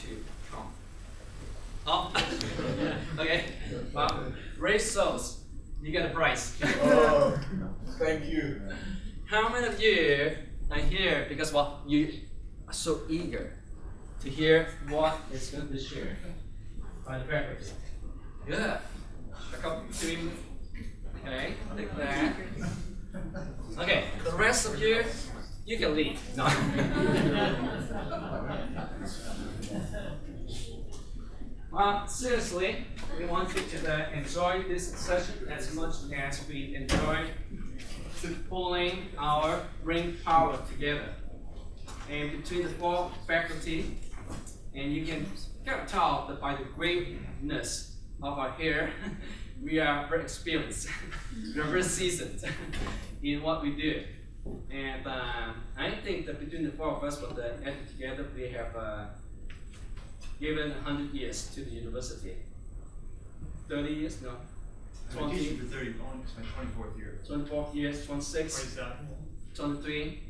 to come. Oh, okay. Well, raise souls. You get a prize. Oh, thank you. How many of you are here because you are so eager to hear what is going to be shared by the faculty? Good. A couple, two. Okay, take that. Okay, the rest of you, you can leave. No. Seriously, we want you to enjoy this session as much as we enjoy pulling our brain power together. And between the four faculty, and you can kind of tell that by the greatness of our hair, we are very experienced, we are very seasoned in what we do. And I think that between the four of us, with the added together, we have given 100 years to the university. 30 years? No. 20? I'm teaching for 30, it's my 24th year. 24 years, 26? 27. 23?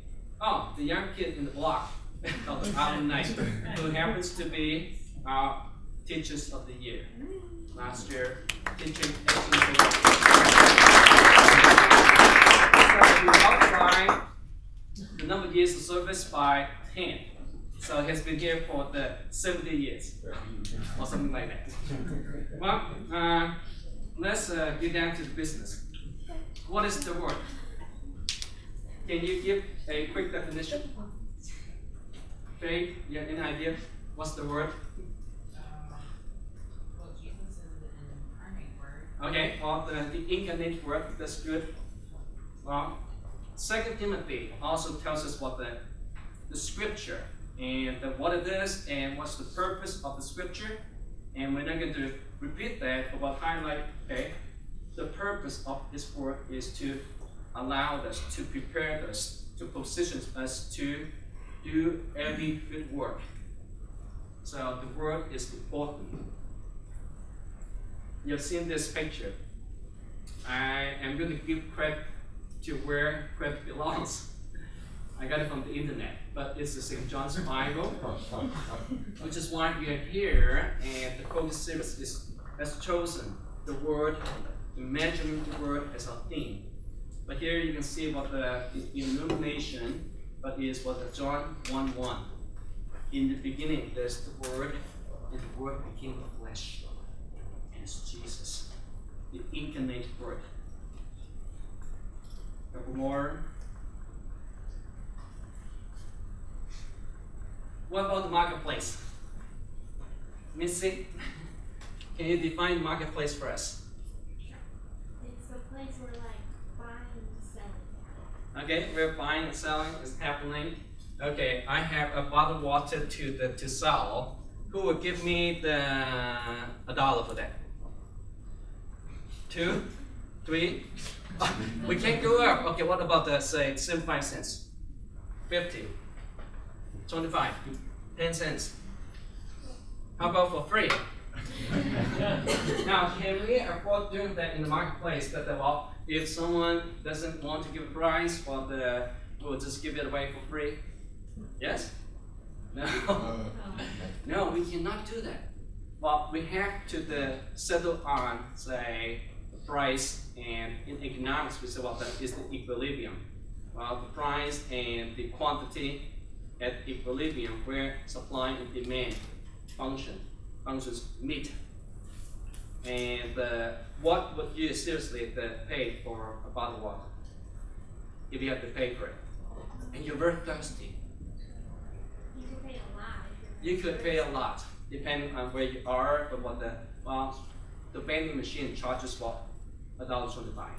Oh, the young kid in the block of the alumni who happens to be our Teachers of the Year. Last year, teaching 18 So we multiply the number of years of service by 10. So he has been here for the 70 years, or something like that. Well, let's get down to the business. What is the word? Can you give a quick definition? Faith, you have any idea? What's the word? Well, Jesus is an incarnate word. Okay, well, the incarnate word, that's good. Well, 2 Timothy also tells us what the scripture and what it is and what's the purpose of the scripture. And we're not going to repeat that, but we'll highlight, okay, the purpose of this word is to allow us, to prepare us, to position us to do every good work. So the word is important. You've seen this picture. I am going to give credit to where credit belongs. I got it from the internet, but it's the St. John's Bible, which is why we are here, and the focus series has chosen the word, imagining the word as our theme. But here you can see what the illumination, but is what the John 1:1. In the beginning, there's the word, and the word became flesh, and it's Jesus, the incarnate word. Couple more. What about the marketplace? Missy, can you define the marketplace for us? It's a place where buying and selling. Okay, where buying and selling is happening. Okay, I have a bottle of water to sell. Who will give me $1 for that? 2, 3. Oh, we can't go up. Okay, what about say 75 cents? 50. 25, 10 cents. How about for free? Now, can we afford doing that in the marketplace? That if someone doesn't want to give a price, we'll just give it away for free? Yes? No. No, we cannot do that. Well, we have to settle on, say, the price, and in economics we say, well, that is the equilibrium. Well, the price and the quantity at equilibrium where supply and demand functions meet. And what would you seriously pay for a bottle of water if you have to pay for it? And you're very thirsty. You could pay a lot. You could pay a lot, depending on where you are, but the vending machine charges $1.25.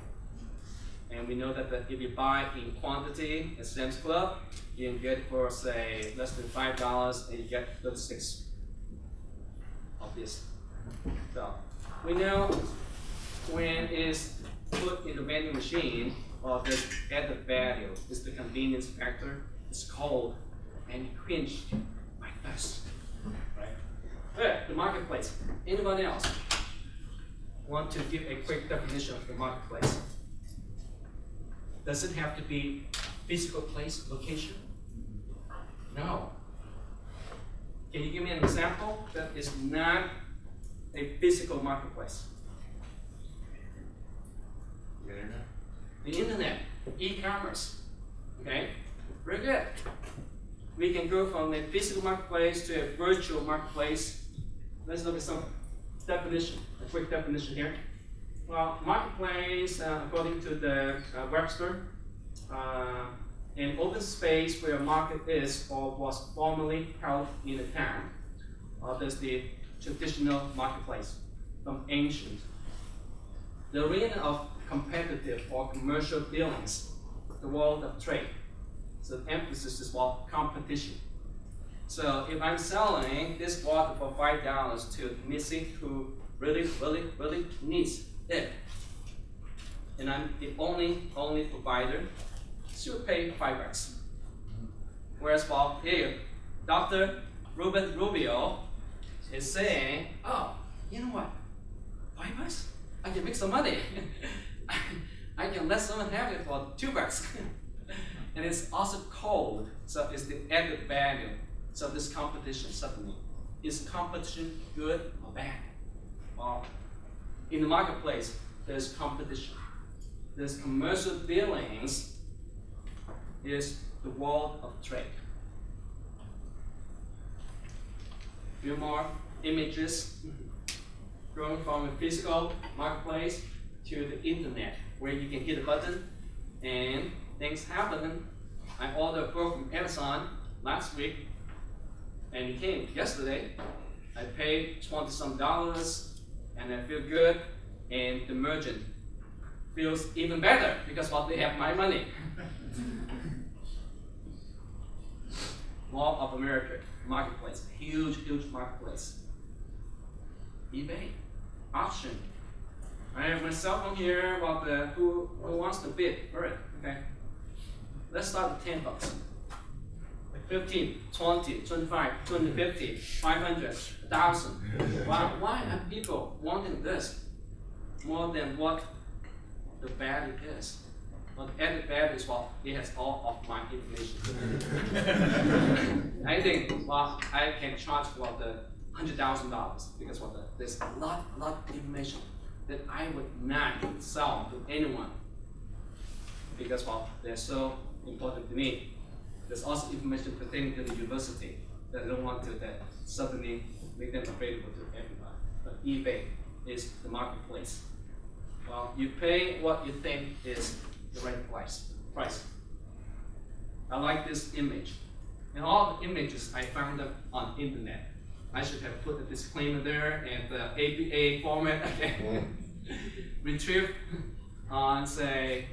And we know that if you buy in quantity at Sam's Club, you can get it for, say, less than $5, and you get 36 of this. So we know when it's put in the vending machine, the added value is the convenience factor. It's cold and quenched by thirst. Right? Good. The marketplace. Anybody else want to give a quick definition of the marketplace? Does it have to be physical place, location? No. Can you give me an example that is not a physical marketplace? The internet, e-commerce. Okay, very good. We can go from a physical marketplace to a virtual marketplace. Let's look at some definition, a quick definition here. Well, marketplace, according to the Webster, an open space where a market is or was formerly held in a town. That's the traditional marketplace from ancient. The arena of competitive or commercial dealings, the world of trade. So the emphasis is about competition. So if I'm selling this water for $5 to Missy who really needs it, and I'm the only provider, she will pay $5. Whereas for here, Dr. Ruben Rubio is saying, oh, you know what, $5? I can make some money. I can let someone have it for $2. And it's also cold, so it's the added value. So this competition suddenly, is competition good or bad? Well, in the marketplace, there's competition. There's commercial dealings, is the world of trade. Few more images, going from a physical marketplace to the internet, where you can hit a button and things happen. I ordered a book from Amazon last week, and it came yesterday. I paid $20-some, and I feel good, and the merchant feels even better because they have my money. Mall of America marketplace, huge marketplace. eBay, auction. I have my cell phone here about who wants to bid for it. Okay. Let's start with $10. 15, 20, 25, 250, 500, 1,000. Wow, why are people wanting this more than what the value is? Well, the added value is it has all of my information. I think I can charge the $100,000 because there's a lot of information that I would not sell to anyone because they're so important to me. There's also information pertaining to the university that I don't want to suddenly make them available to everybody. But eBay is the marketplace. Well, you pay what you think is the right price. I like this image. And all the images I found them on internet. I should have put a disclaimer there and the APA format. Okay. Retrieved on say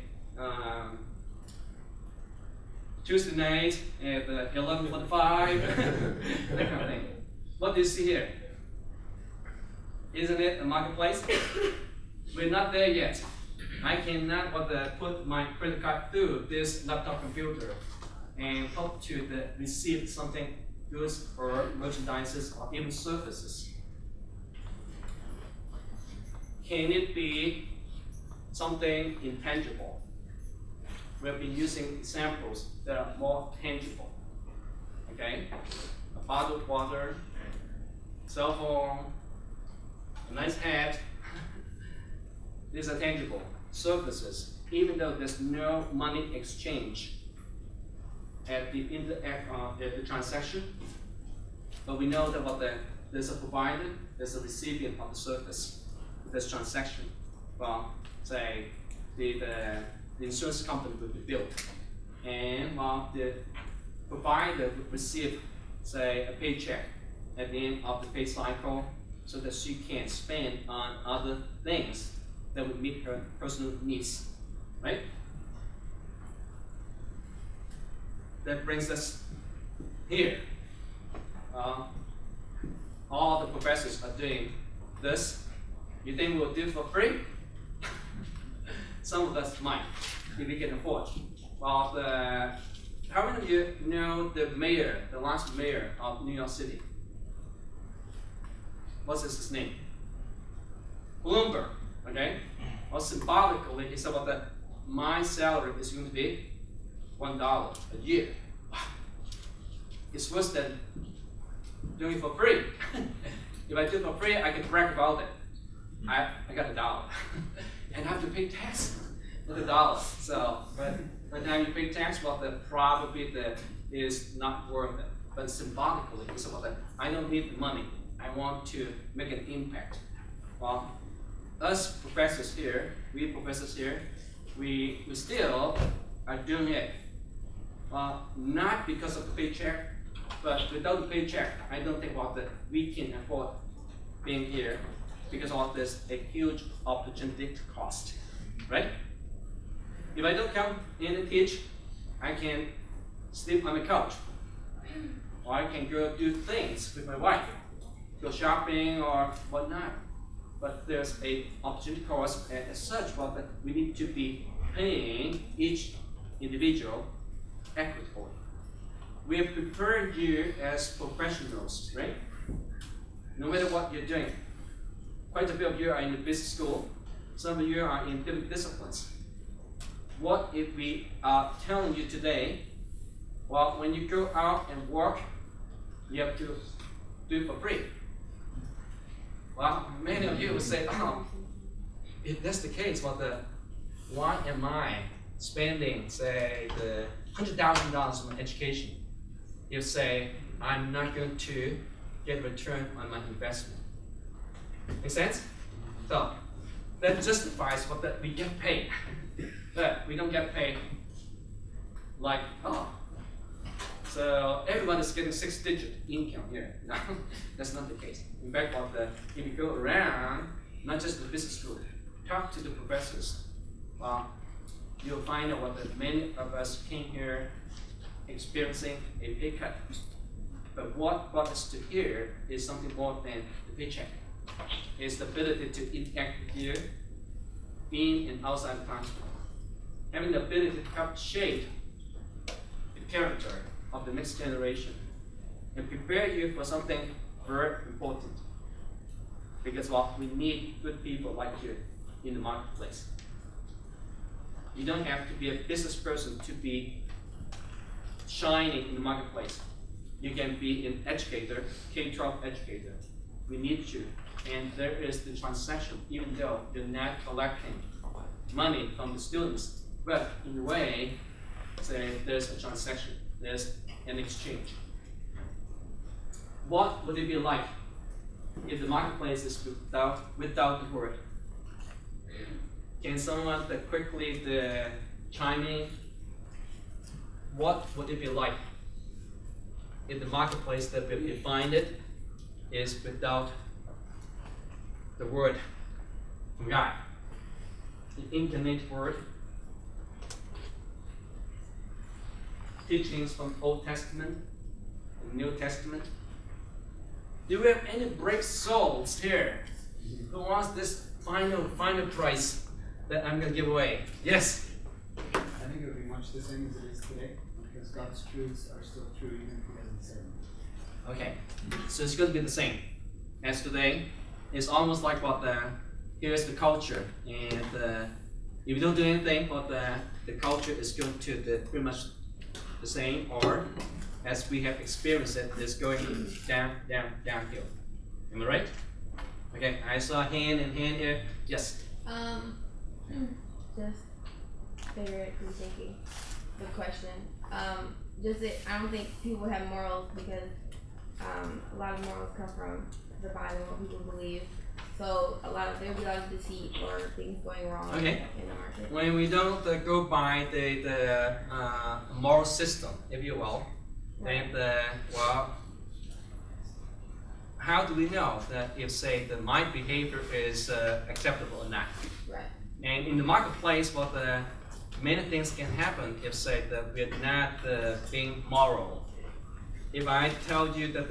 Tuesday night at 11:45. That kind of thing. What do you see here? Isn't it a marketplace? We're not there yet. I cannot put my credit card through this laptop computer and hope to receive something, goods or merchandises or even services. Can it be something intangible? We've been using examples that are more tangible. Okay? A bottle of water, cell phone, a nice hat. These are tangible services, even though there's no money exchange at the transaction. But we know that there's a provider, there's a recipient of the service. This transaction. Well, say the insurance company will be built, and the provider would receive, say, a paycheck at the end of the pay cycle, so that she can spend on other things that would meet her personal needs, right? That brings us here. All the professors are doing this. You think we'll do it for free? Some of us might, if we can afford. Well, how many of you know the last mayor of New York City? What's his name? Bloomberg, okay? Well, symbolically, he said that my salary is going to be $1 a year. Wow. It's worse than doing it for free. If I do it for free, I can brag about it. I got $1. And I have to pay tax for the $1. So, but by the time you pay tax, well, the probably is not worth it. But symbolically, it's about that I don't need the money. I want to make an impact. Well, us professors here, we still are doing it. Not because of the paycheck, but without the paycheck, I don't think that we can afford being here because of this a huge opportunity cost, right? If I don't come in and teach, I can sleep on the couch, or I can go do things with my wife, go shopping or whatnot. But there's a opportunity cost as such that we need to be paying each individual equitably. We have prepared you as professionals, right? No matter what you're doing. Quite a few of you are in the business school. Some of you are in different disciplines. What if we are telling you today, well, when you go out and work, you have to do it for free. Well, many of you will say, oh, if that's the case, why am I spending, say, the $100,000 on education? You say, I'm not going to get a return on my investment. Make sense? So, that justifies that we get paid. But we don't get paid like, oh, so everyone is getting 6-digit income here. No, that's not the case. In fact, if you go around, not just the business school, talk to the professors, you'll find out that many of us came here experiencing a pay cut. But what brought us to here is something more than the paycheck. It's the ability to interact with you in and outside the classroom. Having the ability to help shape the character of the next generation and prepare you for something very important. Because we need good people like you in the marketplace. You don't have to be a business person to be shining in the marketplace. You can be an educator, K-12 educator. We need you. And there is the transaction, even though you're not collecting money from the students. But in a way, say there's a transaction, there's an exchange. What would it be like if the marketplace is without the word? Can someone quickly chime in? What would it be like if the marketplace that we've defined it is without the word from God, the incarnate word, teachings from Old Testament and New Testament? Do we have any brave souls here who wants this final prize that I'm going to give away? Yes? I think it would be much the same as it is today, because God's truths are still true even if He doesn't say them. Okay, so it's going to be the same as today. It's almost like here's the culture, and if you don't do anything, the culture is going to pretty much the same, or as we have experienced it, is going downhill. Am I right? Okay, I saw hand in hand here. Yes. Just figuratively thinking the question. I don't think people have morals because a lot of morals come from the Bible, what people believe. So there'll be a lot of deceit or things going wrong in the market. When we don't go by the moral system, if you will, right. then how do we know that if say that my behavior is acceptable or not? Right. And in the marketplace, many things can happen if say that we're not being moral. If I tell you that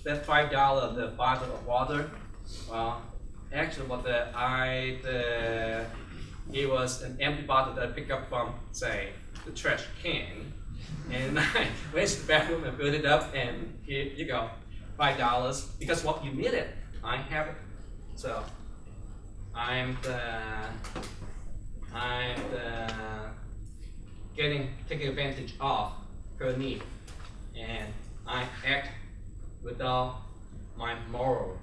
that $5 the bottle of water, actually it was an empty bottle that I picked up from say the trash can, and I went to the bathroom and filled it up, and here you go, $5 because you need it. I have it, so I'm taking advantage of her need, and I act without my moral,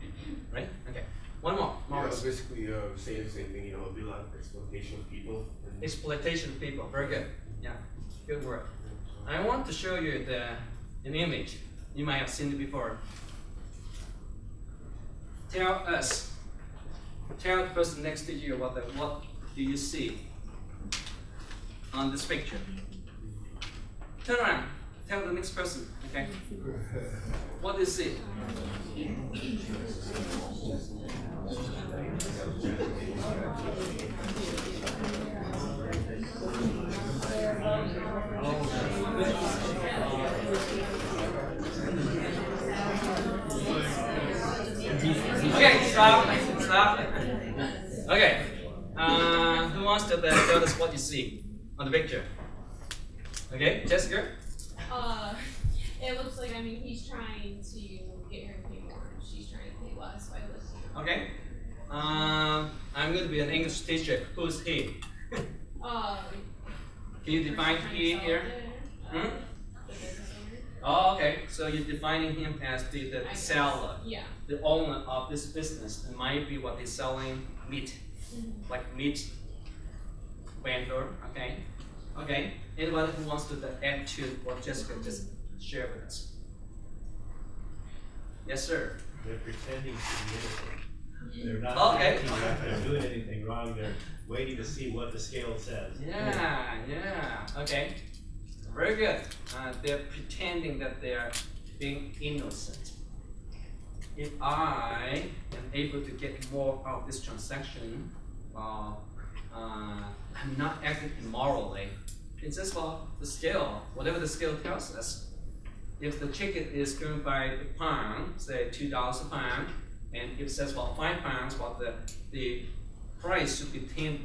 right? Okay. One more. Yeah, basically saying the same thing. You know, it'll be a lot of exploitation of people. Exploitation of people. Very good. Yeah. Good word. I want to show you an image. You might have seen it before. Tell the person next to you what do you see on this picture? Turn around. Tell the next person. Okay. What do you see? Okay, stop. Okay, who wants to tell us what you see on the picture? Okay, Jessica? It looks like, he's trying to get her to pay more, and she's trying to pay less by listening. Okay. I'm going to be an English teacher. Who's he? Can you define he here? The business owner. Oh, okay. So you're defining him as the seller, Yeah. the owner of this business. It might be what he's selling meat, like meat vendor. Okay. Okay. Anybody who wants to add to what Jessica just shared with us? Yes, sir. They're pretending to be innocent. They're not acting like they're doing anything wrong. They're waiting to see what the scale says. Yeah. Okay. Very good. They're pretending that they are being innocent. If I am able to get more out of this transaction, I'm not acting immorally. It's just about the scale, whatever the scale tells us. If the chicken is going by the pound, say $2 a pound, and if it says about 5 pounds, but the price should be $10.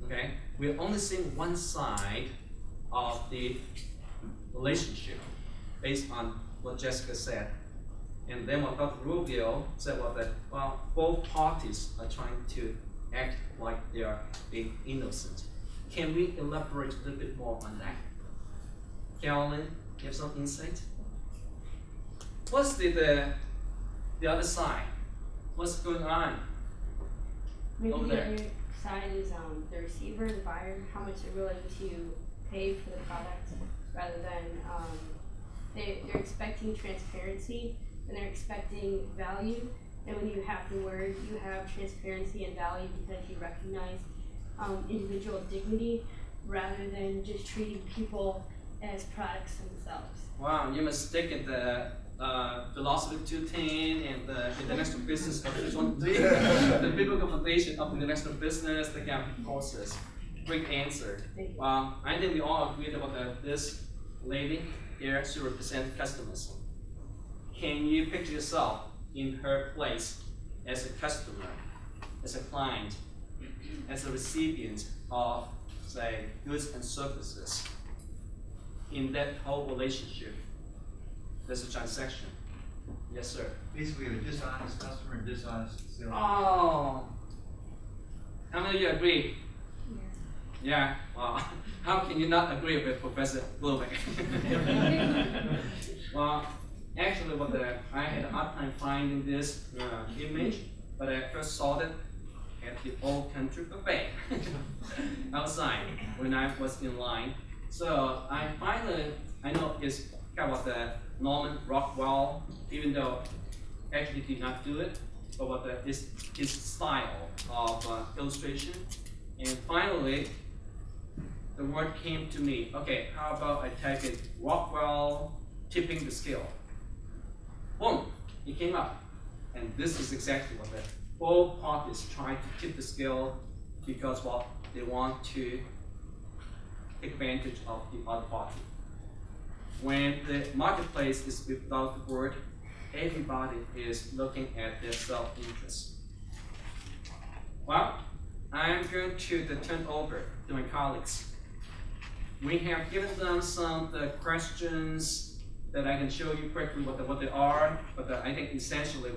Okay, we're only seeing one side of the relationship based on what Jessica said, and then what Dr. Rubio said was that both parties are trying to act like they are being innocent. Can we elaborate a little bit more on that? Carolyn, you have some insight? What's the other side? What's going on? Maybe over the there? other side is the receiver, the buyer, how much they're willing to pay for the product, rather than they're expecting transparency and they're expecting value. And when you have the word, you have transparency and value because you recognize individual dignity rather than just treating people as products themselves. Wow, you mistaken the philosophy 210 and the international business of 213, the biblical foundation of international business, the kind of courses. Great answer. Wow, I think we all agreed about this lady here to represent customers. Can you picture yourself in her place as a customer, as a client, as a recipient of, say, goods and services? In that whole relationship, there's a transaction. Yes, sir. Basically, a dishonest customer and dishonest seller. Oh, how many of you agree? Yeah. Wow. How can you not agree with Professor Blumenk? Well, actually, I had a hard time finding this image, but I first saw it at the Old Country Buffet outside when I was in line. So I know it's kind of the Norman Rockwell, even though actually did not do it, but what his style of illustration. And finally, the word came to me. Okay, how about I type in Rockwell tipping the scale? Boom, it came up. And this is exactly what both parties try to tip the scale because they want to take advantage of the other party. When the marketplace is without the word, everybody is looking at their self-interest. Well, I'm going to turn over to my colleagues. We have given them some questions that I can show you quickly what they are, but I think essentially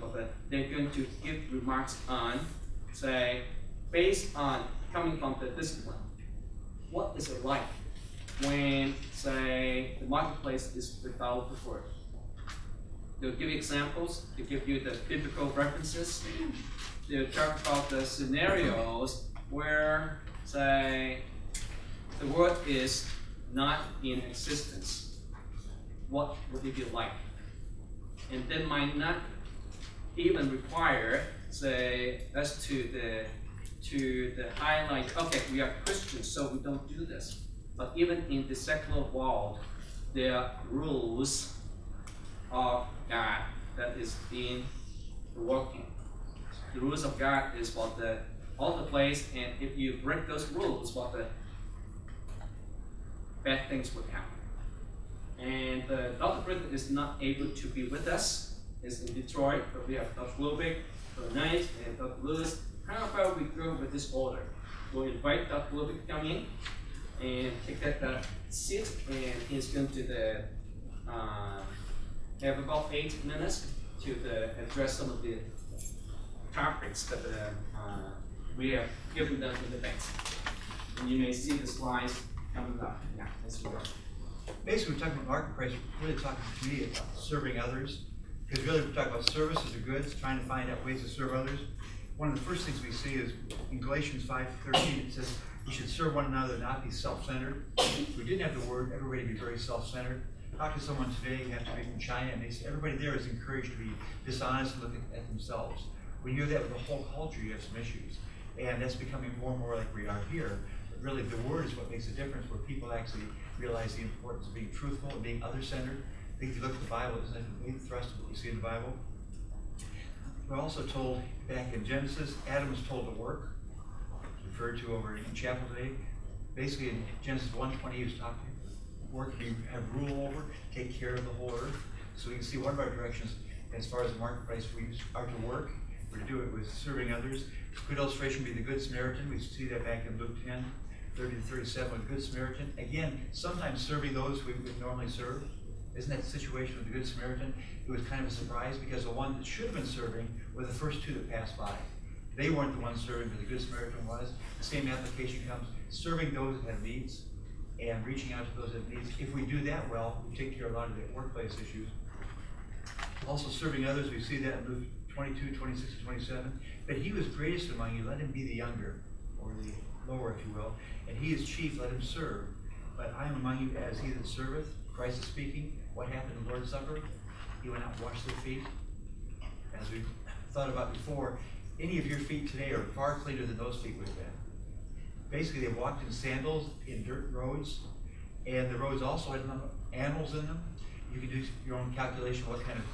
they're going to give remarks on, say, based on coming from the discipline. What is it like when, say, the marketplace is without the word? they'll give you examples, they give you the biblical references, they'll talk about the scenarios where, say, the word is not in existence. What would it be like? And they might not even require, say, us to the highlight, okay, we are Christians, so we don't do this. But even in the secular world, there are rules of God that is in working. The rules of God is what all the place, and if you break those rules, what the bad things would happen. And Dr. Britton is not able to be with us. He's in Detroit, but we have Dr. Wilbeck, Dr. Knight, and Dr. Lewis. How about we go with this order? We'll invite Dr. Wilbeck to come in and take that seat, and he's going to have about 8 minutes to address some of the topics that we have given them in the text. And you may see the slides coming up. Yeah, let's go. Basically, we're talking about marketplace, we're really talking to me about serving others. Because really, we're talking about services or goods, trying to find out ways to serve others. One of the first things we see is in Galatians 5:13, it says, we should serve one another, not be self-centered. If we didn't have the word, everybody would be very self-centered. Talk to someone today, you have to be from China, and they say everybody there is encouraged to be dishonest and look at themselves. When you do that with the whole culture, you have some issues. And that's becoming more and more like we are here. But really, the word is what makes a difference, where people actually realize the importance of being truthful and being other-centered. I think if you look at the Bible, isn't it the main thrust of what we see in the Bible? We're also told back in Genesis, Adam was told to work. It's referred to over in chapel today. Basically, in Genesis 1:20, he was talking work you have rule over, take care of the whole earth. So we can see one of our directions as far as the marketplace, we are to work. We're to do it with serving others. A good illustration would be the Good Samaritan. We see that back in Luke 10:30-37 with the Good Samaritan. Again, sometimes serving those we would normally serve. Isn't that the situation with the Good Samaritan? It was kind of a surprise because the one that should have been serving were the first two that passed by. They weren't the ones serving, but the Good Samaritan was. The same application comes, serving those that have needs and reaching out to those that have needs. If we do that well, we take care of a lot of the workplace issues. Also serving others, we see that in Luke 22:26-27. But he was greatest among you, let him be the younger, or the lower, if you will. And he is chief, let him serve. But I am among you as he that serveth. Christ is speaking. What happened in the Lord's Supper? He went out and washed their feet. As we thought about before, any of your feet today are far cleaner than those feet would have been. Basically, they walked in sandals in dirt roads, and the roads also had animals in them. You can do your own calculation what kind of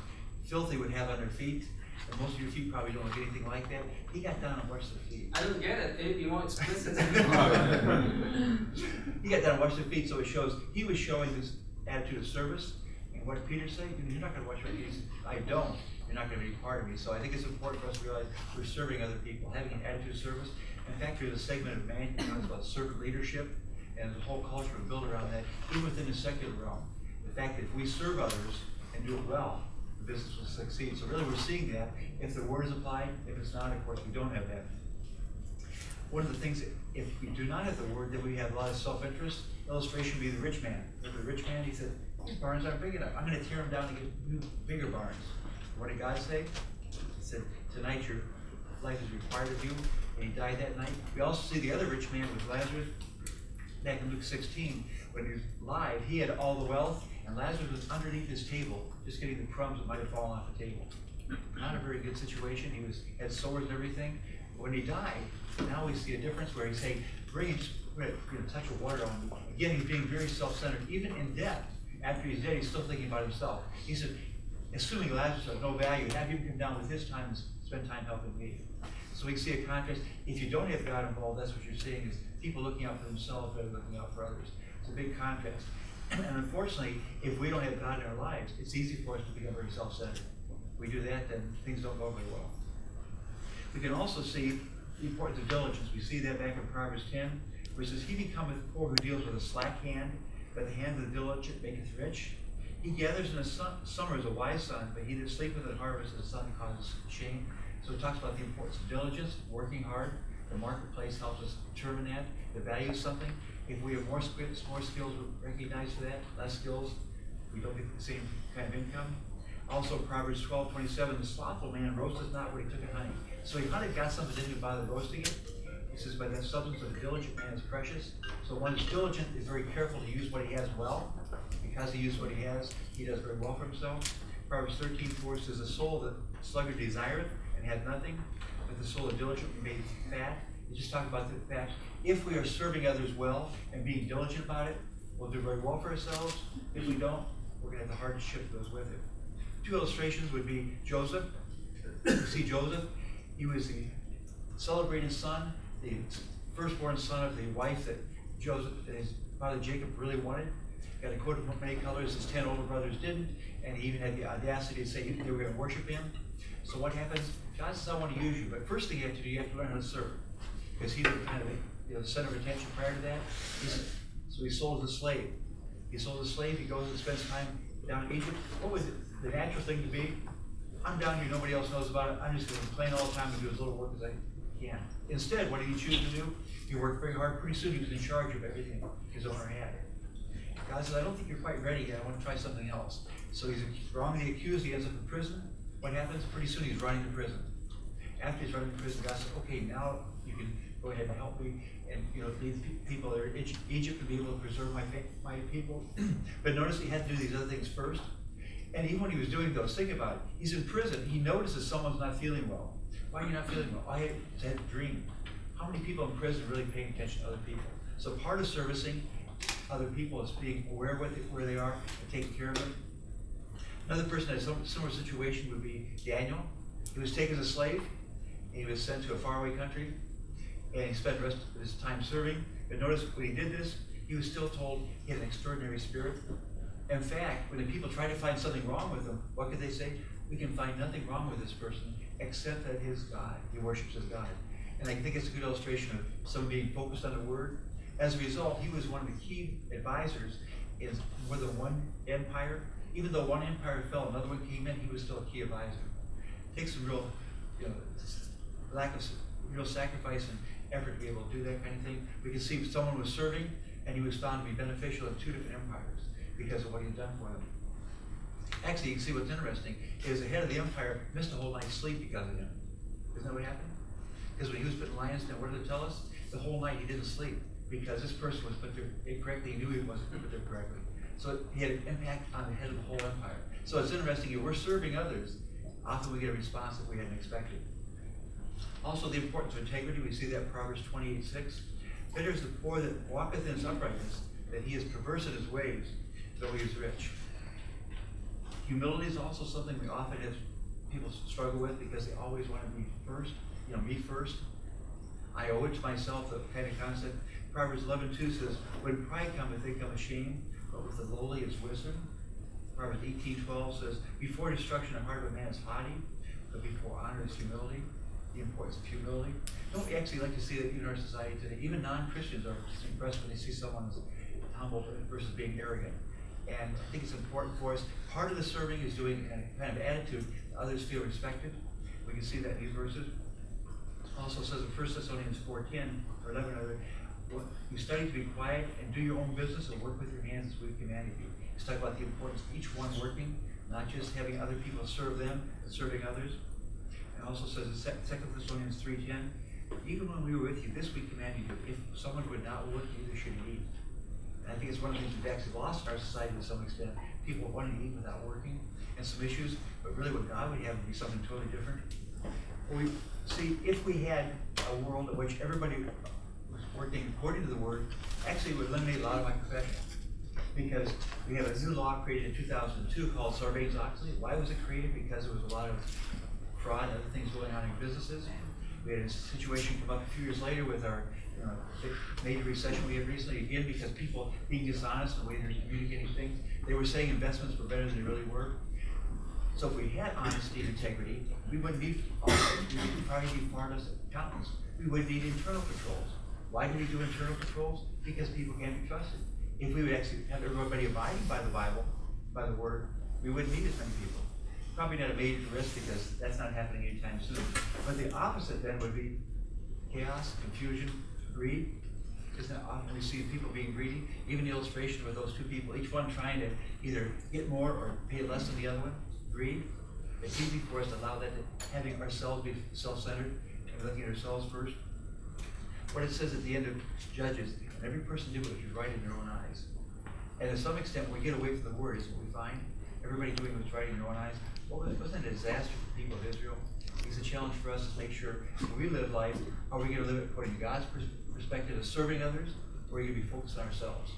filth they would have on their feet. And most of your feet probably don't look anything like that. He got down and washed their feet. I don't get it. It'd be more explicit. He got down and washed their feet, so it shows he was showing this attitude of service. And what did Peter say? You're not going to wash my feet. He said, I don't. You're not going to be part of me. So I think it's important for us to realize we're serving other people, having an attitude of service. In fact, there's a segment of man talks about servant leadership, and there's a whole culture built around that, even within the secular realm. The fact that if we serve others and do it well, the business will succeed. So really, we're seeing that. If the word is applied, if it's not, of course, we don't have that. One of the things, that if we do not have the word, then we have a lot of self-interest. Illustration would be the rich man. Remember the rich man? He said, these barns aren't big enough. I'm going to tear them down and get new, bigger barns. What did God say? He said, tonight your life is required of you. And he died that night. We also see the other rich man with Lazarus. Back in Luke 16, when he was alive, he had all the wealth, and Lazarus was underneath his table, just getting the crumbs that might have fallen off the table. Not a very good situation. He had sores and everything. When he died, now we see a difference where he's saying, bring just a touch of water on me. Again, he's being very self-centered. Even in death, after he's dead, he's still thinking about himself. He said, assuming Lazarus has no value, have him come down with his time and spend time helping me. So we can see a contrast. If you don't have God involved, that's what you're seeing is people looking out for themselves rather than looking out for others. It's a big contrast. And unfortunately, if we don't have God in our lives, it's easy for us to become very self-centered. If we do that, then things don't go very well. We can also see the importance of diligence. We see that back in Proverbs 10, where it says, he becometh poor who deals with a slack hand, but the hand of the diligent maketh rich. He gathers in the summer as a wise son, but he that sleepeth at harvest as a son causes shame. So it talks about the importance of diligence, working hard. The marketplace helps us determine that, the value of something. If we have more skills, we're recognized for that. Less skills, we don't get the same kind of income. Also Proverbs 12:27, the slothful man roasteth not what he took in honey. So he honey got something in him by the roasting it. He says, but that substance of a diligent man is precious. So one who's diligent is very careful to use what he has well. Because he used what he has, he does very well for himself. Proverbs 13:4 says, the soul that sluggard desireth and hath nothing, but the soul of diligent will be made fat. He's just talking about the fact, if we are serving others well and being diligent about it, we'll do very well for ourselves. If we don't, we're going to have the hardship that goes with it. Two illustrations would be Joseph. You see Joseph, he was the celebrated son, the firstborn son of the wife that his father Jacob really wanted. Got a coat of many colors, his 10 older brothers didn't, and he even had the audacity to say they were going to worship him. So what happens? God says, I want to use you, but first thing you have to do, you have to learn how to serve. Because he was kind of the center of attention prior to that. So he sold as a slave. He sold as a slave, he goes and spends time down in Egypt. What was it? The natural thing to be? I'm down here, nobody else knows about it. I'm just going to complain all the time and do as little work as I can. Instead, what did he choose to do? He worked very hard. Pretty soon he was in charge of everything his owner had. God said, I don't think you're quite ready yet. I want to try something else. So he's wrongly accused. He ends up in prison. What happens? Pretty soon he's running to prison. After he's running to prison, God says, okay, now you can go ahead and help me. And these people are in Egypt to be able to preserve my people. But notice he had to do these other things first. And even when he was doing those, think about it. He's in prison. He notices someone's not feeling well. Why are you not feeling well? I had a dream. How many people in prison are really paying attention to other people? So part of servicing other people is being aware of where they are and taking care of them. Another person in a similar situation would be Daniel. He was taken as a slave. And he was sent to a faraway country. And he spent the rest of his time serving. But notice when he did this, he was still told he had an extraordinary spirit. In fact, when the people tried to find something wrong with him, what could they say? We can find nothing wrong with this person except that his God, he worships his God. And I think it's a good illustration of someone being focused on the word. As a result, he was one of the key advisors in more than one empire. Even though one empire fell, another one came in, he was still a key advisor. It takes some real, lack of real sacrifice and effort to be able to do that kind of thing. We can see someone was serving, and he was found to be beneficial in two different empires because of what he'd done for them. Actually, you can see what's interesting is the head of the empire missed a whole night's sleep because of him. Isn't that what happened? Because when he was put in lion's den, what did it tell us? The whole night he didn't sleep because this person was put there incorrectly. He knew he wasn't put there correctly. So he had an impact on the head of the whole empire. So it's interesting, if we're serving others, often we get a response that we hadn't expected. Also, the importance of integrity, we see that in Proverbs 28:6. Better is the poor that walketh in his uprightness, that he is perverse in his ways, though he is rich. Humility is also something we often have people struggle with because they always want to be first, me first. I owe it to myself, the kind of concept. Proverbs 11:2 says, when pride cometh, they come ashamed, but with the lowly is wisdom. Proverbs 18:12 says, before destruction the heart of a man is haughty, but before honor is humility. The importance of humility. Don't we actually like to see that in our society today? Even non-Christians are impressed when they see someone as humble versus being arrogant. And I think it's important for us. Part of the serving is doing a kind of attitude that others feel respected. We can see that in these verses. It also says in 1 Thessalonians 4:10 or 11, you study to be quiet and do your own business and work with your hands as we've commanded you. It's talking about the importance of each one working, not just having other people serve them, but serving others. It also says in 2 Thessalonians 3:10, even when we were with you, this we commanded you, if someone would not work, neither should he eat. And I think it's one of the things we've actually lost in our society to some extent. People wanting to eat without working, and some issues, but really what God would have would be something totally different. Well, we see, if we had a world in which everybody was working according to the word, actually it would eliminate a lot of my profession. Because we have a new law created in 2002 called Sarbanes-Oxley. Why was it created? Because there was a lot of fraud and other things going on in businesses. We had a situation come up a few years later with our major recession we had recently, again, because people being dishonest in the way they're communicating things. They were saying investments were better than they really were. So if we had honesty and integrity, we wouldn't need auditors. We would probably need far less accountants. We would need internal controls. Why do we do internal controls? Because people can't be trusted. If we would actually have everybody abiding by the Bible, by the Word, we wouldn't need as many people. Probably not a major risk because that's not happening anytime soon. But the opposite then would be chaos, confusion, greed. Isn't it often we see people being greedy? Even the illustration with those two people, each one trying to either get more or pay less than the other one. greed. It's easy for us to allow that, having ourselves be self-centered and looking at ourselves first. What it says at the end of Judges, every person did what was right in their own eyes. And to some extent, when we get away from the word, is what we find. Everybody doing what's right in their own eyes. Wasn't it a disaster for the people of Israel? It's a challenge for us to make sure when we live life, are we going to live it according to God's perspective of serving others, or are we going to be focused on ourselves?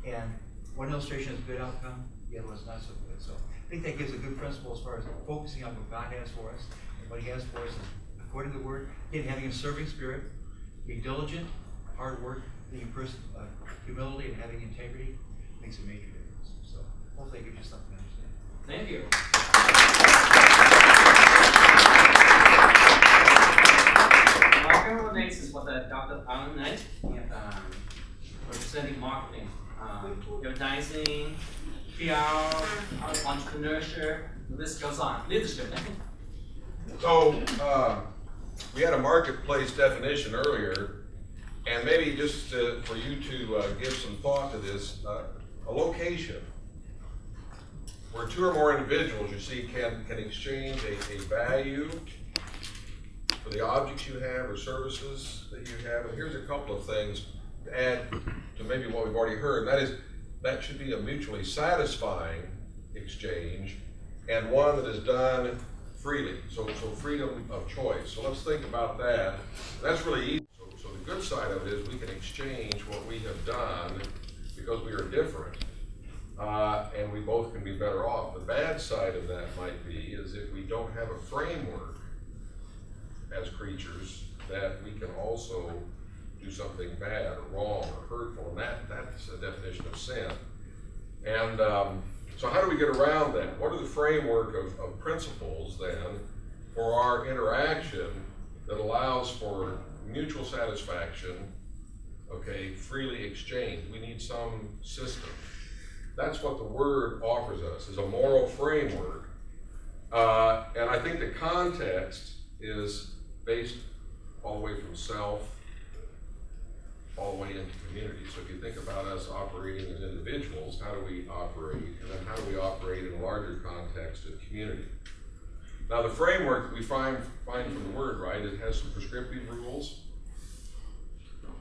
And one illustration is a good outcome, the other one's not so good. So I think that gives a good principle as far as focusing on what God has for us. And what he has for us is according to the word, again, having a serving spirit, being diligent, hard work, being a person of humility and having integrity makes a major difference. So hopefully it gives you something to understand. Thank you. Our next is what Dr. Alan Knight, representing marketing, advertising, PR, entrepreneurship, the list goes on. Leadership. So we had a marketplace definition earlier, and maybe just for you to give some thought to this, a location where two or more individuals, you see, can exchange a value for the objects you have or services that you have. And here's a couple of things to add to maybe what we've already heard. That should be a mutually satisfying exchange and one that is done freely. So freedom of choice. So let's think about that. That's really easy. So the good side of it is we can exchange what we have done because we are different. And we both can be better off. The bad side of that might be is if we don't have a framework as creatures, that we can also do something bad or wrong or hurtful, and that's a definition of sin. And so how do we get around that? What are the framework of principles then for our interaction that allows for mutual satisfaction, okay, freely exchanged? We need some system. That's what the Word offers us, is a moral framework. And I think the context is based all the way from self, all the way into community. So if you think about us operating as individuals, how do we operate? And then how do we operate in a larger context of community? Now the framework we find from the Word, right, it has some prescriptive rules.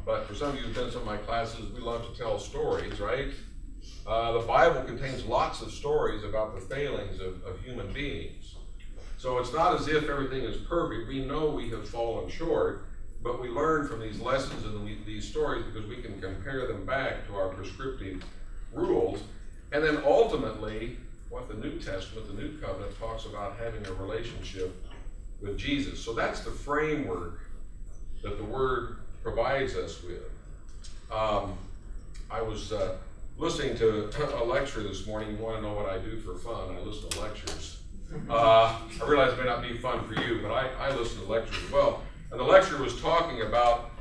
But for some of you who've done some of my classes, we love to tell stories, right? The Bible contains lots of stories about the failings of human beings. So it's not as if everything is perfect. We know we have fallen short, but we learn from these lessons and these stories because we can compare them back to our prescriptive rules. And then ultimately, what the New Testament, the New Covenant, talks about having a relationship with Jesus. So that's the framework that the Word provides us with. I was listening to a lecture this morning. You want to know what I do for fun? I listen to lectures. I realize it may not be fun for you, but I listen to lectures as well. And the lecturer was talking about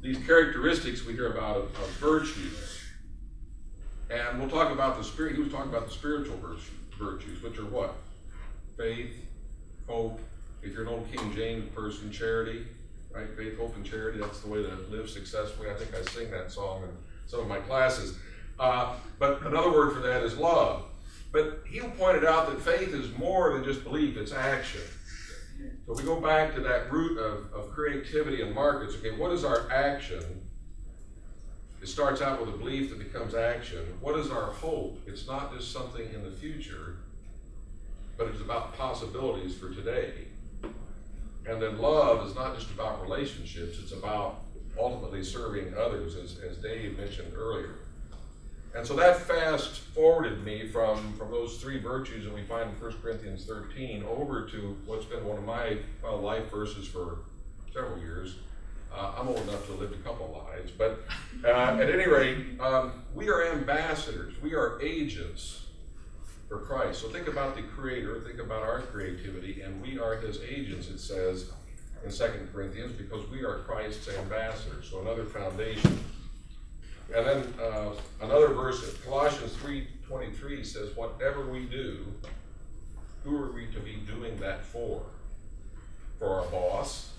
these characteristics we hear about of virtues. And we'll talk about the spirit. He was talking about the spiritual virtues, which are what? Faith, hope. If you're an old King James person, charity, right? Faith, hope, and charity. That's the way to live successfully. I think I sing that song in some of my classes. But another word for that is love. But he pointed out that faith is more than just belief, it's action. So we go back to that root of creativity and markets. Okay, what is our action? It starts out with a belief that becomes action. What is our hope? It's not just something in the future, but it's about possibilities for today. And then love is not just about relationships, it's about ultimately serving others, as Dave mentioned earlier. And so that fast forwarded me from those three virtues that we find in 1 Corinthians 13 over to what's been one of my life verses for several years. I'm old enough to have lived a couple of lives, but at any rate, we are ambassadors. We are agents for Christ. So think about the Creator, think about our creativity, and we are His agents, it says in 2 Corinthians, because we are Christ's ambassadors. So another foundation. And then another verse, Colossians 3:23 says, whatever we do, who are we to be doing that for? For our boss?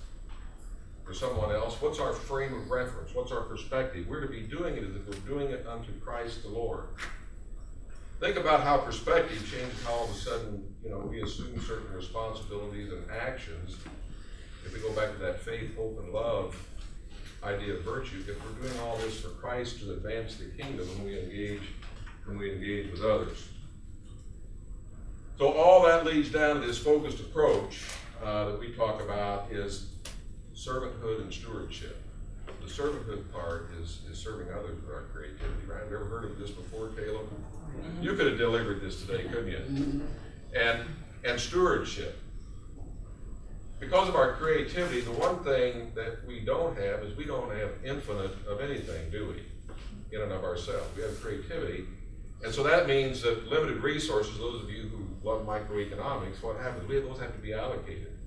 For someone else? What's our frame of reference? What's our perspective? We're to be doing it as if we're doing it unto Christ the Lord. Think about how perspective changes, how all of a sudden, we assume certain responsibilities and actions. If we go back to that faith, hope, and love idea of virtue, if we're doing all this for Christ to advance the kingdom, when we engage with others. So all that leads down to this focused approach that we talk about is servanthood and stewardship. The servanthood part is serving others with our creativity, right? Have you ever heard of this before, Caleb? You could have delivered this today, couldn't you? And stewardship. Because of our creativity, the one thing that we don't have is we don't have infinite of anything, do we? In and of ourselves. We have creativity. And so that means that limited resources, those of you who love microeconomics, what happens? Those have to be allocated.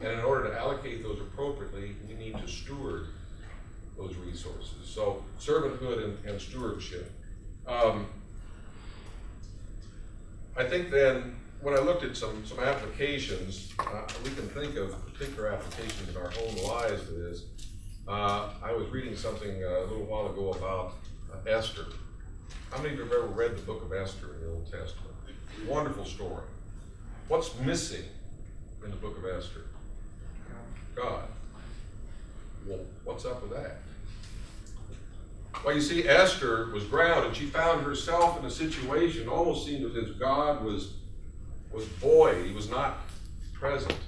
And in order to allocate those appropriately, we need to steward those resources. So servanthood and stewardship. I think then, when I looked at some applications, we can think of particular applications in our own lives to this. I was reading something a little while ago about Esther. How many of you have ever read the book of Esther in the Old Testament? Wonderful story. What's missing in the book of Esther? God. Well, what's up with that? Well, you see, Esther was grounded. She found herself in a situation, almost seemed as if God was void. He was not present.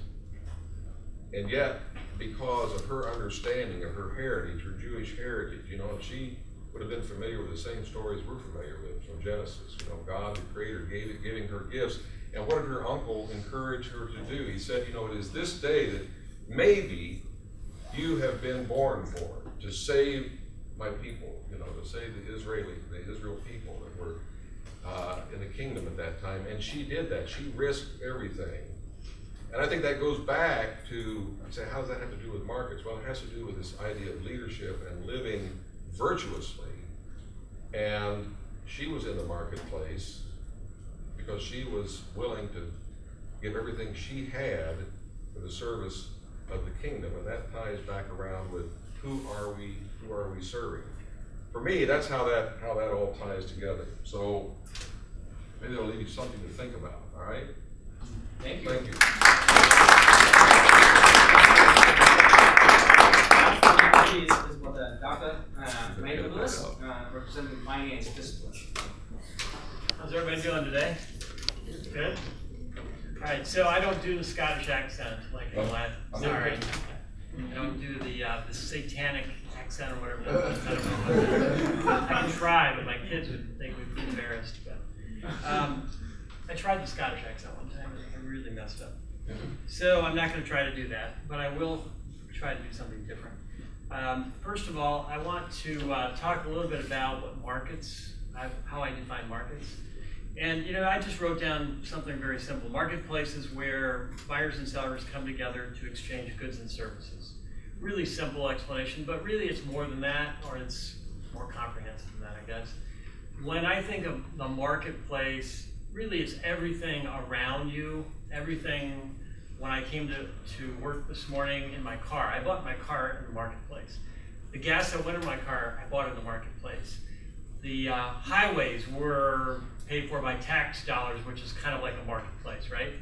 And yet, because of her understanding of her heritage, her Jewish heritage, she would have been familiar with the same stories we're familiar with from Genesis. God, the Creator, giving her gifts. And what did her uncle encourage her to do? He said, it is this day that maybe you have been born for, to save my people, to save the Israel people that were in the kingdom at that time. And she did that. She risked everything. And I think that goes back to, I'd say, how does that have to do with markets? Well, it has to do with this idea of leadership and living virtuously. And she was in the marketplace because she was willing to give everything she had for the service of the kingdom. And that ties back around with who are we serving? For me, that's how that all ties together. So maybe it'll leave you something to think about, all right? Thank you. Thank you. Is what Dr. Michael Lewis, representing finance discipline. How's everybody doing today? Good? All right, so I don't do the Scottish accent like the last. Sorry. I don't do the satanic accent or whatever that is. I don't know. I can try, but my kids would think we'd be embarrassed. But I tried the Scottish accent one time and I really messed up. So I'm not going to try to do that, but I will try to do something different. First of all, I want to talk a little bit about what markets, how I define markets. And I just wrote down something very simple. Marketplaces where buyers and sellers come together to exchange goods and services. Really simple explanation, but really it's more than that, or it's more comprehensive than that, I guess. When I think of the marketplace, really it's everything around you, everything. When I came to work this morning in my car, I bought my car in the marketplace. The gas that went in my car, I bought in the marketplace. The highways were paid for by tax dollars, which is kind of like a marketplace, right?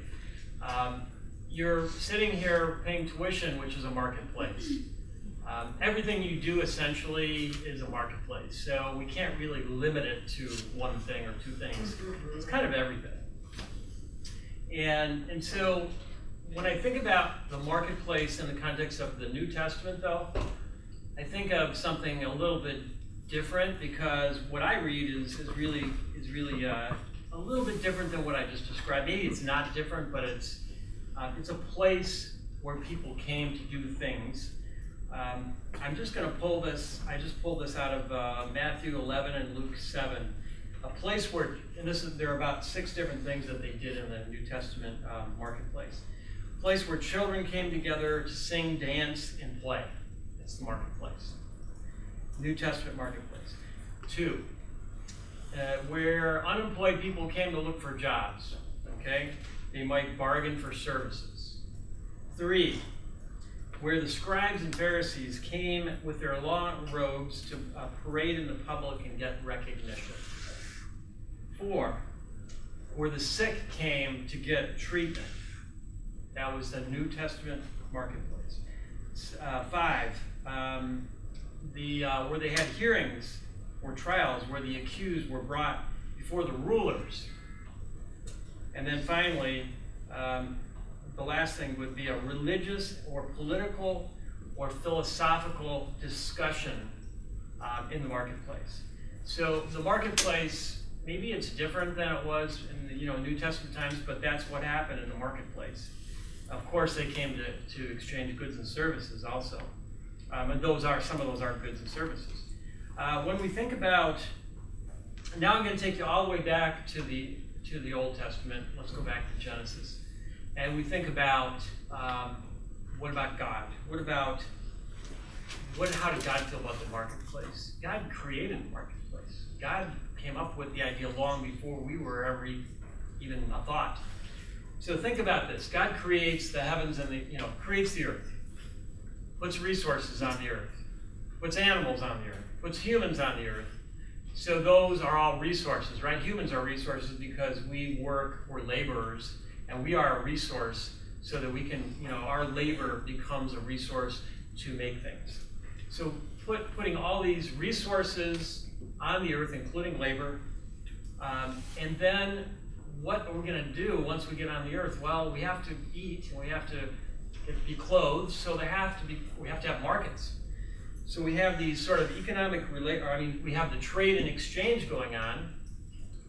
You're sitting here paying tuition, which is a marketplace. Everything you do essentially is a marketplace. So we can't really limit it to one thing or two things. It's kind of everything. And so when I think about the marketplace in the context of the New Testament, though, I think of something a little bit different, because what I read is really a little bit different than what I just described. Maybe it's not different, but it's a place where people came to do things. I'm just going to pull this. I just pulled this out of Matthew 11 and Luke 7. A place where, and there are about 6 different things that they did in the New Testament marketplace. A place where children came together to sing, dance, and play. That's the marketplace. New Testament marketplace. 2, where unemployed people came to look for jobs. Okay, they might bargain for services. 3, where the scribes and Pharisees came with their long robes to parade in the public and get recognition. 4, where the sick came to get treatment. That was the New Testament marketplace. 5, where they had hearings or trials where the accused were brought before the rulers. And then finally, the last thing would be a religious or political or philosophical discussion in the marketplace. So the marketplace, maybe it's different than it was in the New Testament times, but that's what happened in the marketplace. Of course, they came to exchange goods and services also, and some of those are goods and services. When we think about, now I'm going to take you all the way back to the Old Testament. Let's go back to Genesis, and we think about what about God? How did God feel about the marketplace? God created the marketplace. God came up with the idea long before we were ever even a thought. So think about this. God creates the heavens and creates the earth, puts resources on the earth, puts animals on the earth, puts humans on the earth. So those are all resources, right? Humans are resources because we work, we're laborers, and we are a resource so that we can, our labor becomes a resource to make things. So putting all these resources on the earth, including labor, and then what are we going to do once we get on the earth? Well, we have to eat, and we have to be clothed, so we have to have markets. So we have these sort of we have the trade and exchange going on.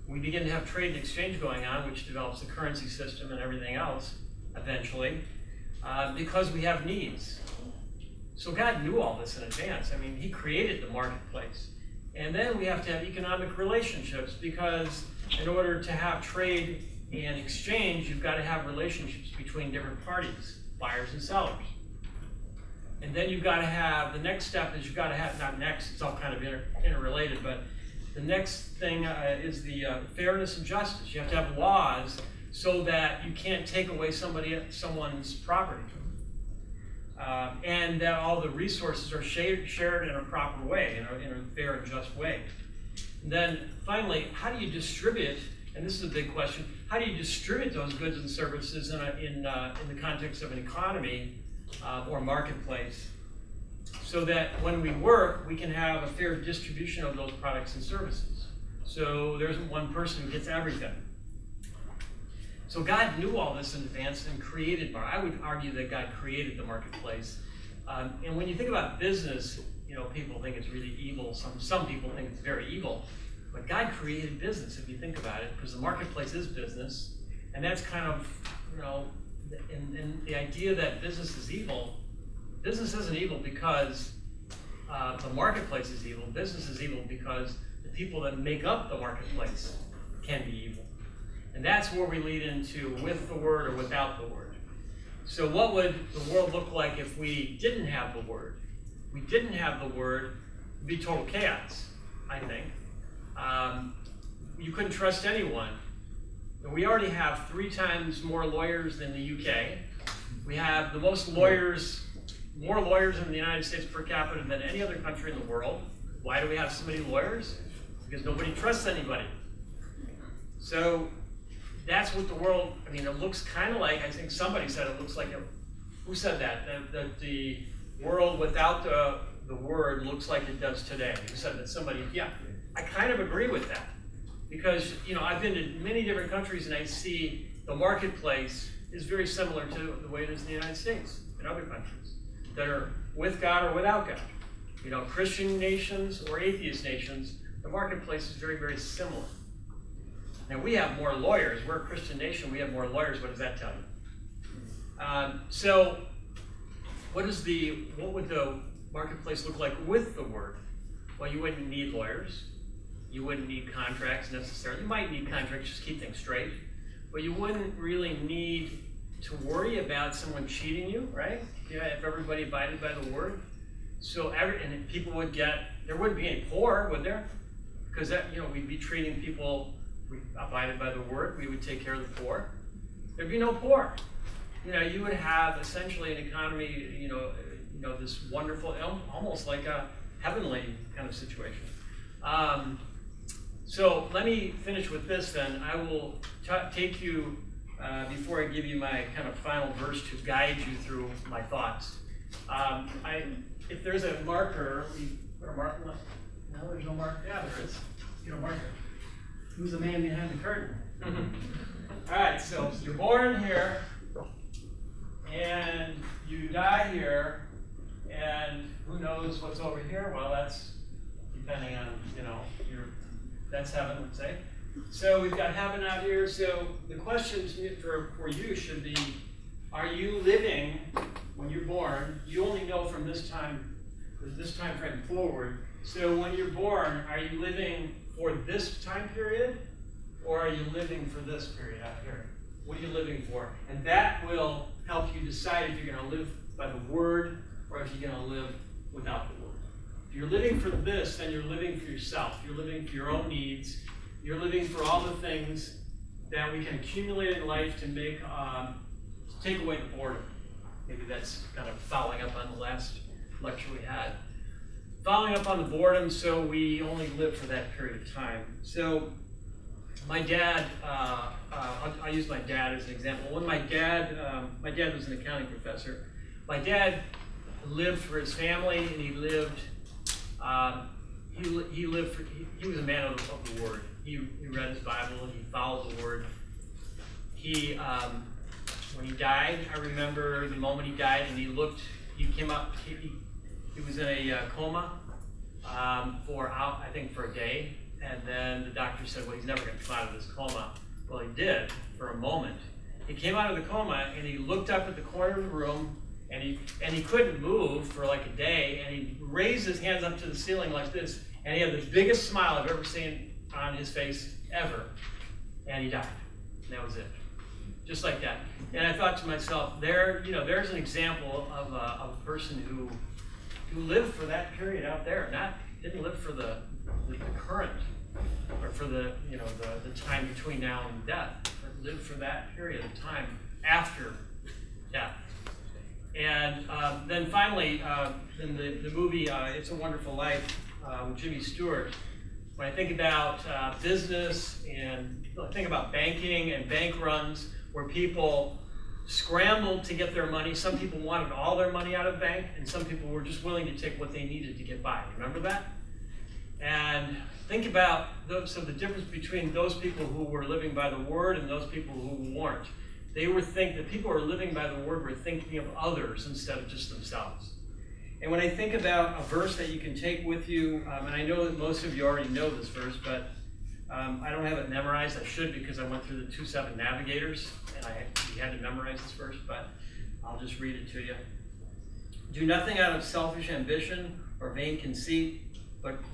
We begin to have trade and exchange going on, which develops the currency system and everything else eventually, because we have needs. So God knew all this in advance. I mean, He created the marketplace. And then we have to have economic relationships, because in order to have trade and exchange, you've got to have relationships between different parties, buyers and sellers. And then you've got to have, the next step is you've got to have, not next, it's all kind of interrelated, but the next thing is the fairness and justice. You have to have laws so that you can't take away someone's property. And that all the resources are shared in a proper way, in a fair and just way. And then finally, how do you distribute, and this is a big question, how do you distribute those goods and services in the context of an economy or marketplace, so that when we work, we can have a fair distribution of those products and services? So there isn't one person who gets everything. So God knew all this in advance and created, I would argue that God created the marketplace. And when you think about business, people think it's really evil. Some people think it's very evil. But God created business, if you think about it, because the marketplace is business. And that's kind of, and the idea that business is evil, business isn't evil because the marketplace is evil. Business is evil because the people that make up the marketplace can be evil. And that's where we lead into with the word or without the word. So what would the world look like if we didn't have the word? If we didn't have the word, it would be total chaos, I think. You couldn't trust anyone. We already have 3 times more lawyers than the UK. We have the most lawyers, more lawyers in the United States per capita than any other country in the world. Why do we have so many lawyers? Because nobody trusts anybody. So that's what the world, it looks kind of like, I think somebody said it looks like, who said that? That the world without the word looks like it does today. Who said that? Somebody, yeah. I kind of agree with that. Because, I've been to many different countries and I see the marketplace is very similar to the way it is in the United States and other countries that are with God or without God. Christian nations or atheist nations, the marketplace is very, very similar. Now, we have more lawyers. We're a Christian nation. We have more lawyers. What does that tell you? So what would the marketplace look like with the word? Well, you wouldn't need lawyers. You wouldn't need contracts necessarily. You might need contracts just to keep things straight. But you wouldn't really need to worry about someone cheating you, right? Yeah, if everybody abided by the word. So and people would there wouldn't be any poor, would there? Because we'd be treating people, we abided by the word, we would take care of the poor. There'd be no poor. You would have essentially an economy, this wonderful, almost like a heavenly kind of situation. So let me finish with this then. I will take you, before I give you my kind of final verse to guide you through my thoughts. If there's a marker, we put a marker. No, there's no marker. Yeah, there is. You know, marker. Who's the man behind the curtain? All right, so you're born here, and you die here, and who knows what's over here? Well, that's depending on, you know, that's heaven, let's say. So we've got heaven out here. So the question for you should be, are you living when you're born? You only know from this time frame forward. So when you're born, are you living for this time period, or are you living for this period out here? What are you living for? And that will help you decide if you're going to live by the Word or if you're going to live without the Word. If you're living for this, then you're living for yourself. You're living for your own needs. You're living for all the things that we can accumulate in life to make, to take away the boredom. Maybe that's kind of following up on the last lecture we had. Following up on the boredom, so we only live for that period of time. So my dad, I'll use my dad as an example. When my dad was an accounting professor. My dad lived for his family, and he lived, he was a man of the Word. He read his Bible, he followed the Word. When he died, I remember the moment he died, and he came up, he was in a coma for a day, and then the doctor said, well, he's never going to come out of this coma. Well, he did for a moment. He came out of the coma, and he looked up at the corner of the room, and he couldn't move for like a day, and he raised his hands up to the ceiling like this, and he had the biggest smile I've ever seen on his face ever, and he died. And that was it. Just like that. And I thought to myself, there's an example of a person who lived for that period out there, didn't live for the current, or for the time between now and death, but lived for that period of time after death. And then finally, in the movie It's a Wonderful Life with Jimmy Stewart, when I think about business and think about banking and bank runs where people scrambled to get their money. Some people wanted all their money out of the bank, and some people were just willing to take what they needed to get by. Remember that? And think about the difference between those people who were living by the Word and those people who weren't. The people who are living by the Word were thinking of others instead of just themselves. And when I think about a verse that you can take with you, and I know that most of you already know this verse, but I don't have it memorized. I should, because I went through the 2-7 navigators, and you had to memorize this verse, but I'll just read it to you. Do nothing out of selfish ambition or vain conceit,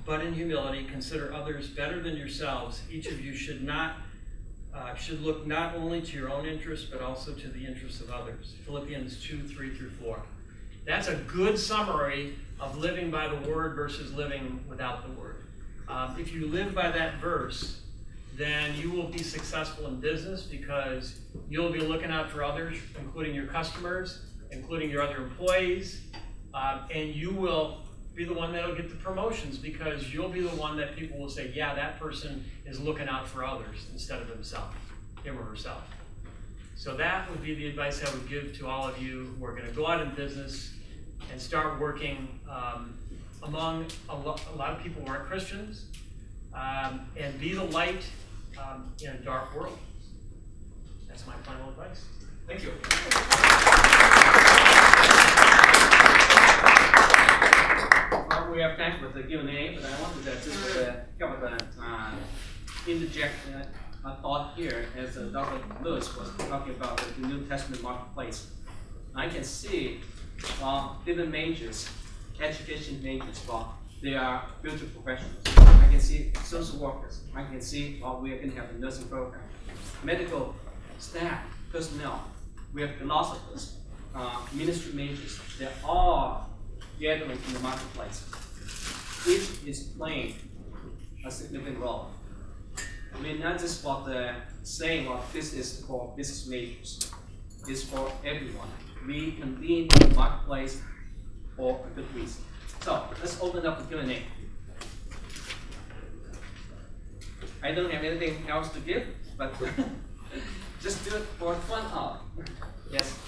but in humility consider others better than yourselves. Each of you should look not only to your own interests, but also to the interests of others. Philippians 2:3-4. That's a good summary of living by the Word versus living without the Word. If you live by that verse, then you will be successful in business because you'll be looking out for others, including your customers, including your other employees, and you will be the one that'll get the promotions because you'll be the one that people will say, yeah, that person is looking out for others instead of himself, him or herself. So that would be the advice I would give to all of you who are going to go out in business and start working among a lot of people who aren't Christians, and be the light in a dark world. That's my final advice. Thank you. We have time for the Q&A, but I wanted to just interject a thought here as Dr. Lewis was talking about the New Testament marketplace. I can see different majors, education majors, they are future professionals. I can see social workers. I can see we are going to have a nursing program, medical staff, personnel. We have philosophers, ministry majors. They're all gathering in the marketplace. Each is playing a significant role. I mean, not just saying this is for business majors. It's for everyone. We convene in the marketplace for a good reason. So let's open up the Q&A. I don't have anything else to give, but just do it for fun of. Yes,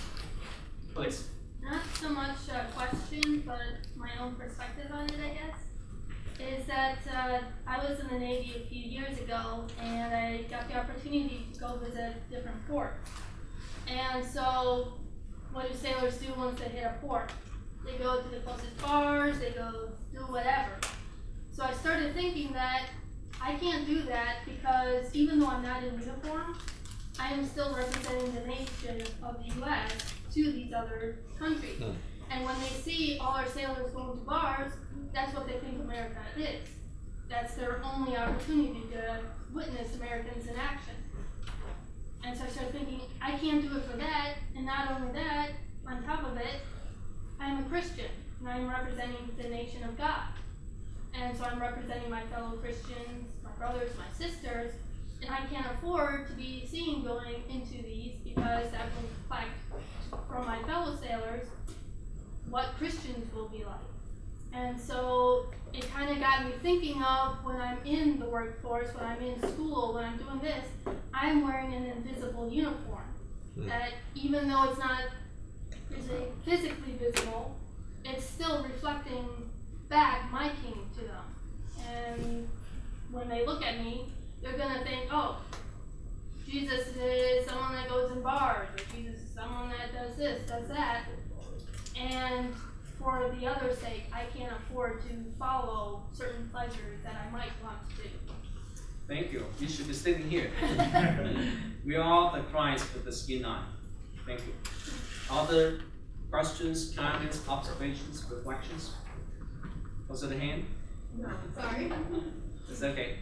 please. Not so much a question, but my own perspective on it, I guess, is that I was in the Navy a few years ago, and I got the opportunity to go visit different ports. And so, what do sailors do once they hit a port? They go to the closest bars, they go do whatever. So I started thinking that I can't do that because even though I'm not in uniform, I am still representing the nation of the U.S. to these other countries. And when they see all our sailors going to bars, that's what they think America is. That's their only opportunity to witness Americans in action. And so I started thinking, I can't do it for that, and not only that, on top of it, I'm a Christian, and I'm representing the nation of God. And so I'm representing my fellow Christians, my brothers, my sisters, and I can't afford to be seen going into these because that will reflect from my fellow sailors what Christians will be like. And so it kind of got me thinking of when I'm in the workforce, when I'm in school, when I'm doing this, I'm wearing an invisible uniform. That even though it's not physically visible, it's still reflecting back my king to them. And when they look at me, they're going to think, oh, Jesus is someone that goes in bars, or Jesus is someone that does this, does that. And for the other's sake, I can't afford to follow certain pleasures that I might want to do. Thank you. You should be sitting here. We are all the Christ with the skin on. Thank you. Other questions, comments, observations, reflections? Was it a hand? No, sorry. It's okay.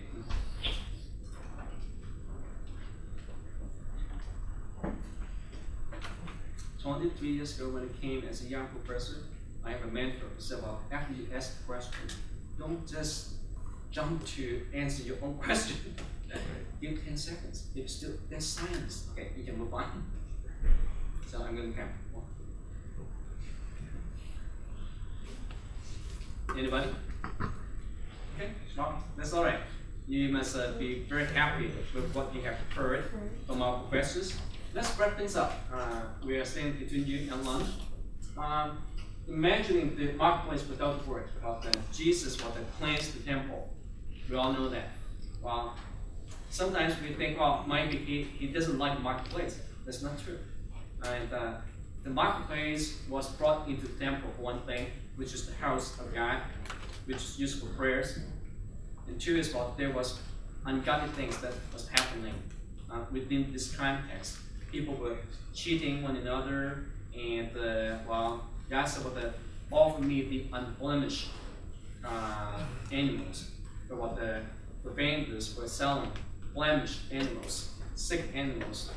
23 years ago when I came as a young professor, I have a mentor who said, well, after you ask the question, don't just jump to answer your own question. Give 10 seconds. If still there's silence, okay, you can move on. So I'm going to count. Anybody? Okay, well, that's all right. You must be very happy with what you have heard from our professors. Let's wrap things up. We are staying between you and lunch. Imagining the marketplace without words, because Jesus was to cleanse the temple. We all know that. Well, sometimes we think, oh, maybe he doesn't like the marketplace. That's not true. And the marketplace was brought into the temple for one thing, which is the house of God, which is used for prayers. And two is what there was ungodly things that was happening within this context. People were cheating one another, and well, God said, well, offer me the unblemished animals. But what the vendors were selling blemished animals, sick animals,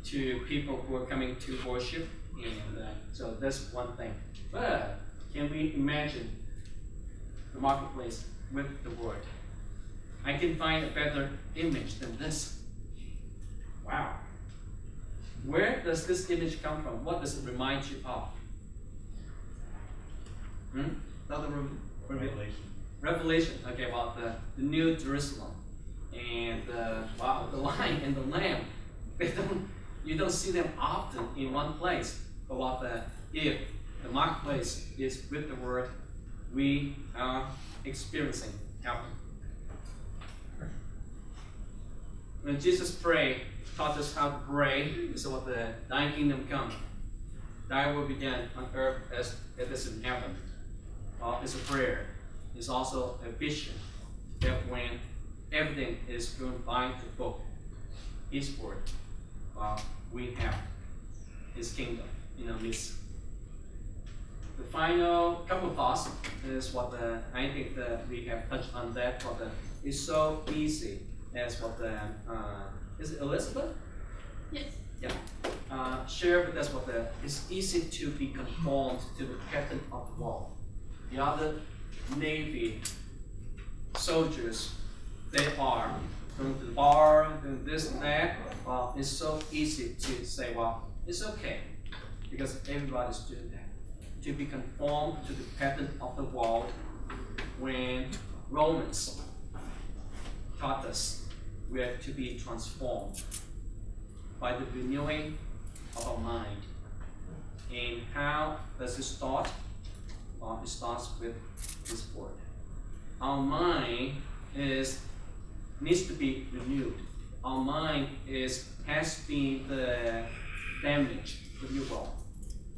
to people who are coming to worship. And so that's one thing. But can we imagine the marketplace with the word? I can find a better image than this. Wow. Where does this image come from? What does it remind you of? Another Revelation. Revelation. Okay, well, the New Jerusalem. And wow, the lion and the lamb. You don't see them often in one place. But what if the marketplace is with the word, we are experiencing heaven. When Jesus prayed, taught us how to pray, so what thy kingdom come, thy will be done on earth as it is in heaven. It's a prayer. It's also a vision that when everything is going by the book, His word, we have His kingdom in our midst. The final couple of thoughts is what I think that we have touched on that. It's so easy as what is it Elizabeth? Yes. Yeah. Share with us what it's easy to be conformed to the pattern of the world. The other Navy soldiers, they are going to the bar, doing this and that. Well, it's so easy to say, well, it's okay, because everybody's doing that. To be conformed to the pattern of the world when Romans taught us we are to be transformed by the renewing of our mind. And how does it start? Well, it starts with this word. Our mind needs to be renewed. Our mind has been damaged, if you will,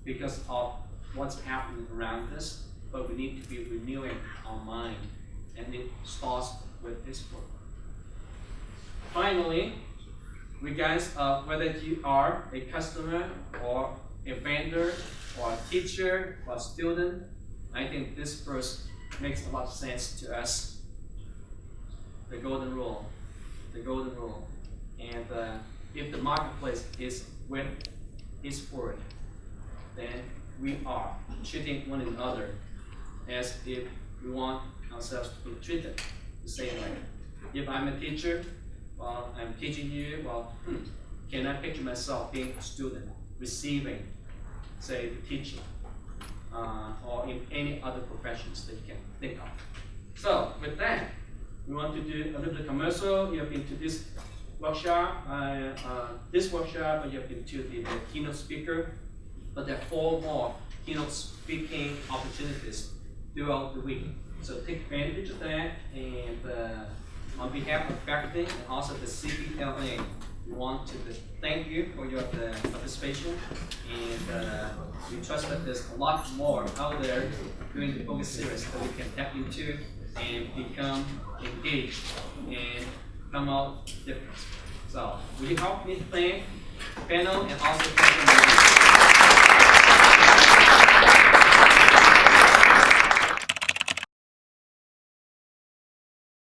because of what's happening around us. But we need to be renewing our mind, and it starts with this word. Finally, we guys, whether you are a customer or a vendor or a teacher or a student, I think this verse makes a lot of sense to us. The golden rule. The golden rule. And if the marketplace is with His word, then we are treating one another as if we want ourselves to be treated the same way. If I'm a teacher, well, I'm teaching you, well, can I picture myself being a student, receiving, say, the teaching, or in any other professions that you can think of. So, with that, we want to do a little bit of commercial. You have been to this workshop, you have been to the keynote speaker, but there are 4 more keynote speaking opportunities throughout the week. So take advantage of that, and on behalf of faculty and also the CPLA, we want to thank you for your participation, and we trust that there's a lot more out there during the focus series that we can tap into and become engaged and come out different. So, will you help me thank the panel and also thank the